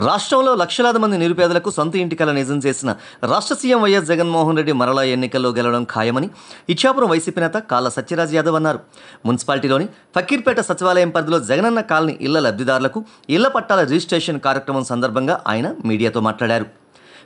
రాష్ట్రంలో లక్షలాది మంది నిరుపేదలకు సొంత ఇంటి కల నిజం చేసిన రాష్ట్ర సీఎం వైఎస్ జగన్మోహన్ రెడ్డి మరలా ఎన్నికల్లో గెలవడం ఖాయమని ఇచ్చాపురం వైసీపీ నేత కాళ్ళ సత్యరాజ్ యాదవ్ అన్నారు. మున్సిపాలిటీలోని ఫకీర్పేట సచివాలయం పరిధిలో జగనన్న కాలనీ ఇళ్ల లబ్ధిదారులకు ఇళ్ల పట్టాల రిజిస్ట్రేషన్ కార్యక్రమం సందర్భంగా ఆయన మీడియాతో మాట్లాడారు.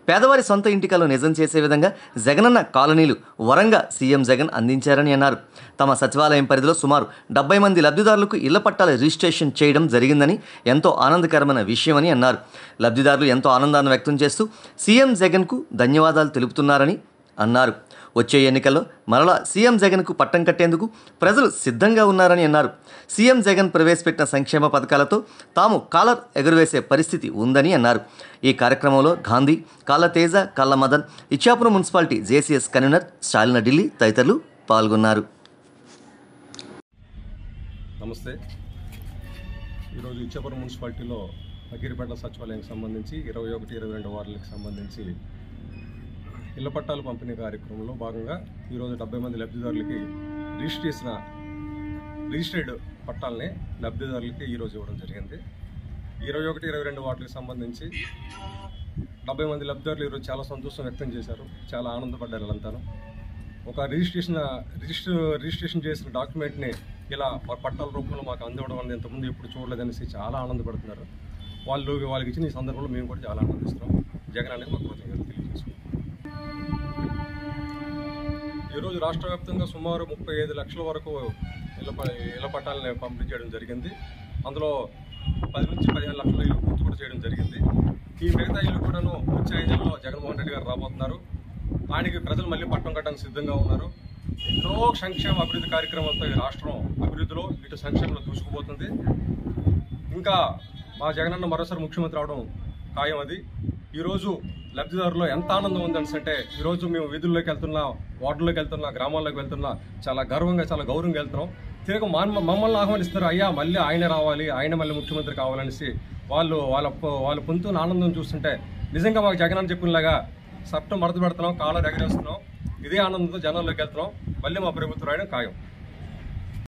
పేదవారి సొంత ఇంటికలు నిజం చేసే విధంగా జగనన్న కాలనీలు వరంగా సీఎం జగన్ అందించారని అన్నారు. తమ సచివాలయం పరిధిలో సుమారు 70 మంది లబ్ధిదారులకు ఇళ్ల పట్టాల రిజిస్ట్రేషన్ చేయడం జరిగిందని ఎంతో ఆనందకరమైన విషయమని అన్నారు. లబ్ధిదారులు ఎంతో ఆనందాన్ని వ్యక్తం చేస్తూ సీఎం జగన్కు ధన్యవాదాలు తెలుపుతున్నారని అన్నారు. వచ్చే ఎన్నికల్లో మరలా సీఎం జగన్కు పట్టం కట్టేందుకు ప్రజలు సిద్ధంగా ఉన్నారని అన్నారు. సీఎం జగన్ ప్రవేశపెట్టిన సంక్షేమ పథకాలతో తాము కాలర్ ఎగురవేసే పరిస్థితి ఉందని అన్నారు. ఈ కార్యక్రమంలో Gandhi, Kalla Teja, Kalla Madan, Ichchapuram municipality JCS convener Stalin Delhi తదితరులు పాల్గొన్నారు. నమస్తే. ఈరోజు ఇచ్చాపురం మున్సిపాలిటీలో ఫకీర్పేట సచివాలయానికి సంబంధించి 21, 22 వార్డులకు సంబంధించి ఇళ్ల పట్టాలు పంపిణీ కార్యక్రమంలో భాగంగా ఈరోజు 70 మంది లబ్ధిదారులకి రిజిస్టర్డ్ పట్టాలని లబ్ధిదారులకి ఈరోజు ఇవ్వడం జరిగింది. 21, 22 వార్డులకు సంబంధించి 70 మంది లబ్ధిదారులు ఈరోజు చాలా సంతోషం వ్యక్తం చేశారు, చాలా ఆనందపడ్డారు. వాళ్ళంతాను ఒక రిజిస్ట్రేషన్ చేసిన డాక్యుమెంట్ని ఇలా పట్టాల రూపంలో మాకు అందివ్వడం అనేది ఇంతకుముందు ఎప్పుడు చూడలేదనేసి చాలా ఆనందపడుతున్నారు. వాళ్ళకి ఇచ్చిన ఈ సందర్భంలో మేము కూడా చాలా ఆనందిస్తున్నాం. జగన్ అనేది మాకు కృతజ్ఞతలు తెలియజేస్తున్నాం. ఈరోజు రాష్ట్ర వ్యాప్తంగా సుమారు 35 లక్షల వరకు ఇళ్ల పట్టాలని పంపిణీ చేయడం జరిగింది. అందులో 10 నుంచి 15 లక్షల ఇల్లు పూర్తి కూడా చేయడం జరిగింది. ఈ మిగతా ఇల్లు కూడాను వచ్చే 5 నెలల్లో జగన్మోహన్ రెడ్డి గారు రాబోతున్నారు. ఆయనకి ప్రజలు మళ్ళీ పట్టం కట్టడానికి సిద్ధంగా ఉన్నారు. ఎన్నో సంక్షేమ అభివృద్ధి కార్యక్రమాలతో ఈ రాష్ట్రం అభివృద్ధిలో ఇటు సంక్షేమంలో దూసుకుపోతుంది. ఇంకా మా జగనన్న మరోసారి ముఖ్యమంత్రి అవడం ఖాయం. అది ఈరోజు లబ్ధిదారులో ఎంత ఆనందం ఉందంటే ఈరోజు మేము వీధుల్లోకి వెళ్తున్నా, వార్డుల్లోకి వెళ్తున్నా, గ్రామాల్లోకి వెళ్తున్నా, చాలా గర్వంగా చాలా గౌరవంగా వెళ్తున్నాం. తిరిగి మమ్మల్ని ఆహ్వానిస్తారు. అయ్యా మళ్ళీ ఆయనే రావాలి, ఆయన మళ్ళీ ముఖ్యమంత్రి కావాలనేసి వాళ్ళ పొందుతున్న ఆనందం చూస్తుంటే నిజంగా మాకు జగన్ అని చెప్పినలాగా సప్తం మడత పెడుతున్నాం, కాలర్ ఎగరేస్తున్నాం. ఇదే ఆనందంతో జనాల్లోకి వెళ్తున్నాం. మళ్ళీ మా ప్రభుత్వం రాయడం ఖాయం.